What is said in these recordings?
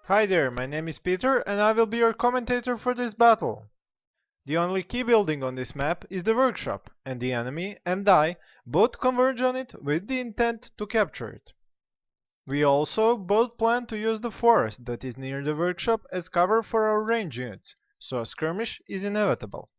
Hi there, my name is Peter and I will be your commentator for this battle. The only key building on this map is the workshop, and the enemy and I both converge on it with the intent to capture it. We also both plan to use the forest that is near the workshop as cover for our range units, so a skirmish is inevitable.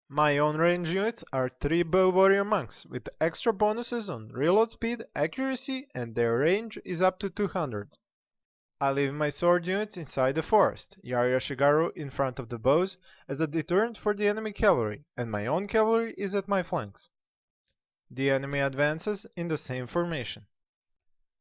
My own range units are 3 bow warrior monks with extra bonuses on reload speed, accuracy, and their range is up to 200. I leave my sword units inside the forest, Shigaru in front of the bows as a deterrent for the enemy cavalry, and my own cavalry is at my flanks. The enemy advances in the same formation.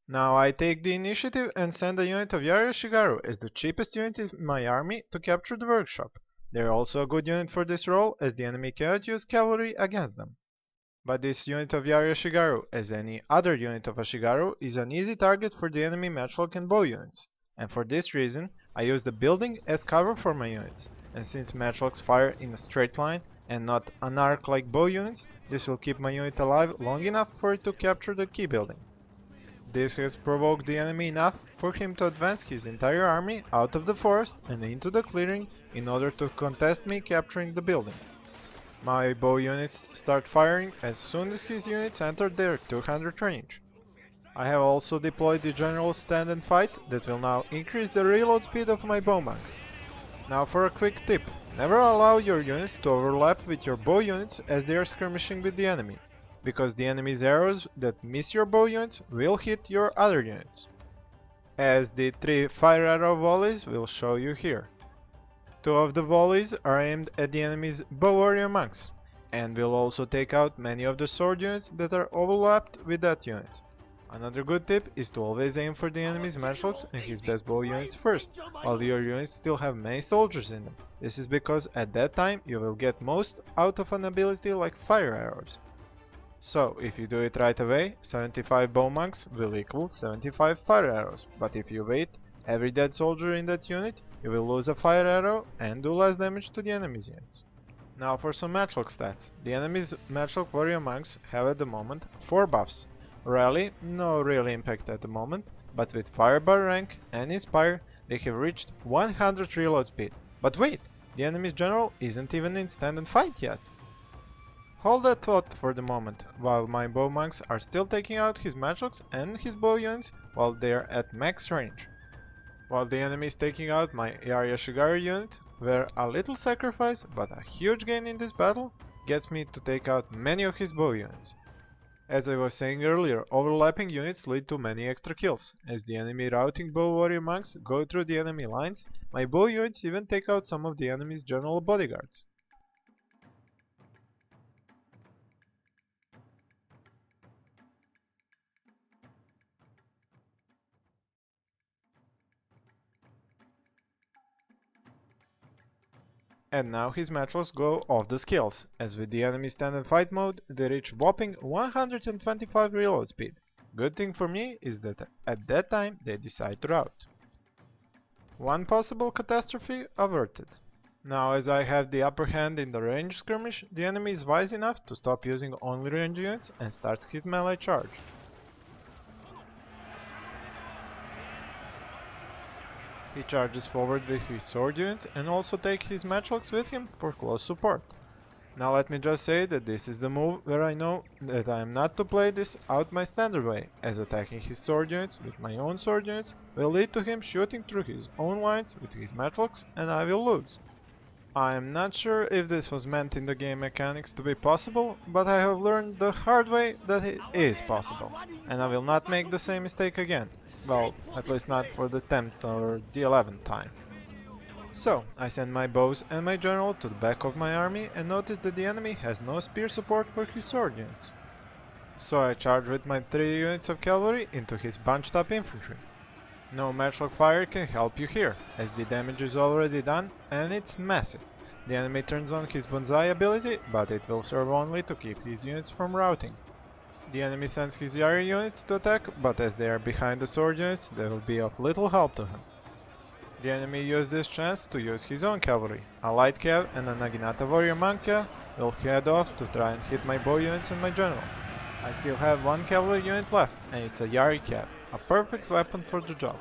Now I take the initiative and send a unit of Shigaru as the cheapest unit in my army to capture the workshop. They are also a good unit for this role as the enemy cannot use cavalry against them. But this unit of Shigaru, as any other unit of Ashigaru, is an easy target for the enemy matchlock and bow units, and for this reason I use the building as cover for my units, and since matchlocks fire in a straight line and not an arc like bow units, this will keep my unit alive long enough for it to capture the key building. This has provoked the enemy enough for him to advance his entire army out of the forest and into the clearing in order to contest me capturing the building. My bow units start firing as soon as his units enter their 200 range. I have also deployed the general stand and fight that will now increase the reload speed of my bow monks. Now for a quick tip, never allow your units to overlap with your bow units as they are skirmishing with the enemy, because the enemy's arrows that miss your bow units will hit your other units, as the 3 fire arrow volleys will show you here. 2 of the volleys are aimed at the enemy's bow warrior monks, and will also take out many of the sword units that are overlapped with that unit. Another good tip is to always aim for the enemy's matchlocks and his best bow units first, while your units still have many soldiers in them. This is because at that time you will get most out of an ability like fire arrows. So, if you do it right away, 75 bow monks will equal 75 fire arrows, but if you wait, every dead soldier in that unit, you will lose a fire arrow and do less damage to the enemy's units. Now for some matchlock stats. The enemy's matchlock warrior monks have at the moment 4 buffs. Rally, no real impact at the moment, but with Firebar rank and Inspire, they have reached 100 reload speed. But wait, the enemy's general isn't even in stand and fight yet. Hold that thought for the moment, while my bow monks are still taking out his matchlocks and his bow units while they are at max range. While the enemy is taking out my Shigaru unit, where a little sacrifice but a huge gain in this battle gets me to take out many of his bow units. As I was saying earlier, overlapping units lead to many extra kills. As the enemy routing bow warrior monks go through the enemy lines, my bow units even take out some of the enemy's general bodyguards. And now his matchlocks go off the skills, as with the enemy stand and fight mode, they reach whopping 125 reload speed. Good thing for me is that at that time they decide to rout. One possible catastrophe averted. Now as I have the upper hand in the range skirmish, the enemy is wise enough to stop using only range units and starts his melee charge. He charges forward with his sword units and also takes his matchlocks with him for close support. Now let me just say that this is the move where I know that I am not to play this out my standard way, as attacking his sword units with my own sword units will lead to him shooting through his own lines with his matchlocks and I will lose. I am not sure if this was meant in the game mechanics to be possible, but I have learned the hard way that it is possible, and I will not make the same mistake again. Well, at least not for the 10th or the 11th time. So, I send my bows and my general to the back of my army and notice that the enemy has no spear support for his sword units. So I charge with my 3 units of cavalry into his bunched up infantry. No matchlock fire can help you here, as the damage is already done and it's massive. The enemy turns on his bonsai ability, but it will serve only to keep his units from routing. The enemy sends his Yari units to attack, but as they are behind the sword units, they will be of little help to him. The enemy used this chance to use his own cavalry. A light cav and a Naginata warrior monk cav will head off to try and hit my bow units and my general. I still have 1 cavalry unit left, and it's a Yari cav, a perfect weapon for the job.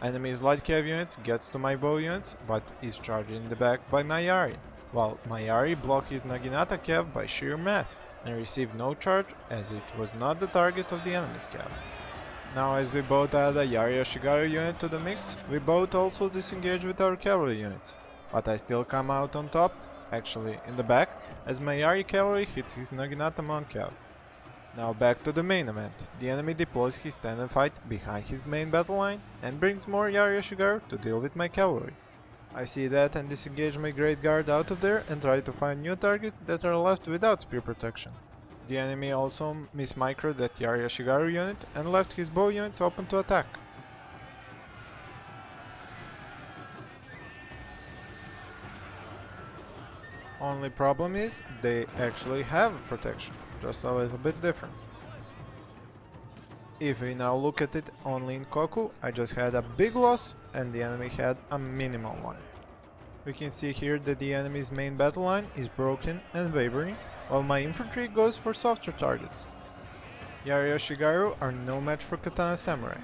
Enemy's light cav units gets to my bow units, but is charged in the back by my Yari, while my Yari block his Naginata cav by sheer mass, and received no charge as it was not the target of the enemy's cav. Now as we both add a Yari Ashigaru unit to the mix, we both also disengage with our cavalry units, but I still come out on top, actually in the back, as my Yari cavalry hits his Naginata monk cav. Now back to the main event. The enemy deploys his stand and fight behind his main battle line and brings more Yari Ashigaru to deal with my cavalry. I see that and disengage my Great Guard out of there and try to find new targets that are left without spear protection. The enemy also mismicroed that Yari Ashigaru unit and left his bow units open to attack. Only problem is, they actually have protection, just a little bit different. If we now look at it only in Koku, I just had a big loss and the enemy had a minimal one. We can see here that the enemy's main battle line is broken and wavering, while my infantry goes for softer targets. Yari Ashigaru are no match for Katana Samurai.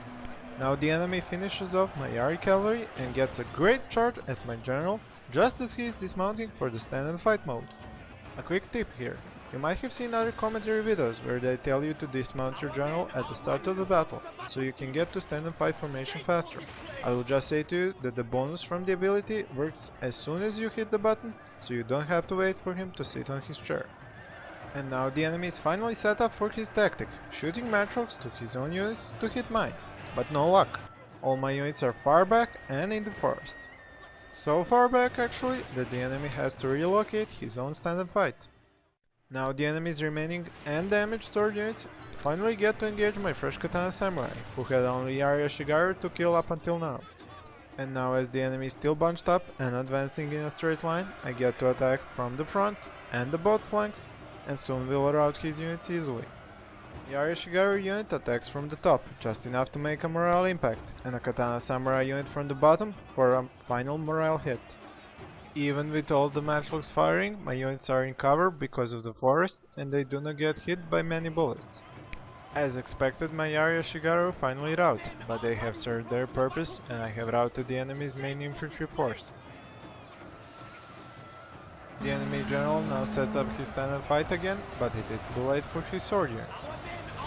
Now the enemy finishes off my Yari cavalry and gets a great charge at my general just as he is dismounting for the stand and fight mode. A quick tip here. You might have seen other commentary videos where they tell you to dismount your general at the start of the battle, so you can get to stand and fight formation faster. I will just say to you that the bonus from the ability works as soon as you hit the button, so you don't have to wait for him to sit on his chair. And now the enemy is finally set up for his tactic, shooting Matrox to his own units to hit mine. But no luck. All my units are far back and in the forest. So far back actually that the enemy has to relocate his own stand and fight. Now the enemy's remaining and damaged sword units finally get to engage my fresh Katana Samurai, who had only Yari Ashigaru to kill up until now. And now as the enemy is still bunched up and advancing in a straight line, I get to attack from the front and the both flanks, and soon will rout his units easily. Yari Ashigaru unit attacks from the top, just enough to make a morale impact, and a Katana Samurai unit from the bottom for a final morale hit. Even with all the matchlocks firing, my units are in cover because of the forest, and they do not get hit by many bullets. As expected, my Yari Ashigaru finally rout, but they have served their purpose, and I have routed the enemy's main infantry force. The enemy general now sets up his stand and fight again, but it is too late for his sword units.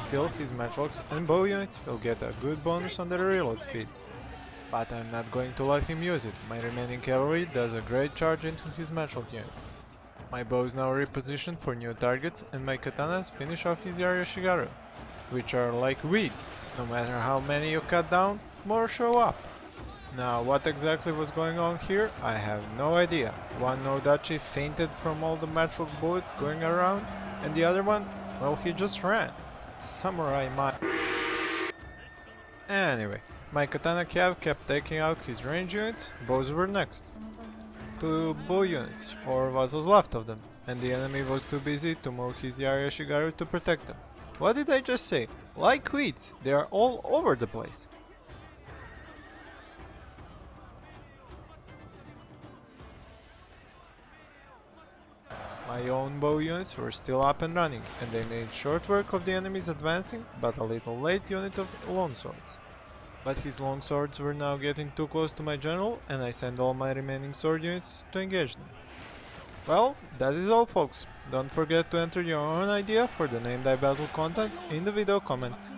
Still, his matchlocks and bow units will get a good bonus on their reload speeds. But I'm not going to let him use it. My remaining cavalry does a great charge into his matchlock units. My bow is now repositioned for new targets, and my katanas finish off his Yari Ashigaru, which are like weeds. No matter how many you cut down, more show up. Now, what exactly was going on here, I have no idea. One Nodachi fainted from all the matchlock bullets going around, and the other one, well, he just ran. Samurai might. Anyway, my Katana Cav kept taking out his range units, bows were next. 2 bow units, or what was left of them, and the enemy was too busy to move his Yari Ashigaru to protect them. What did I just say? Like weeds, they are all over the place. My own bow units were still up and running, and they made short work of the enemies advancing, but a little late unit of longswords. But his longswords were now getting too close to my general, and I sent all my remaining sword units to engage them. Well, that is all folks. Don't forget to enter your own idea for the Name Thy Battle content in the video comments.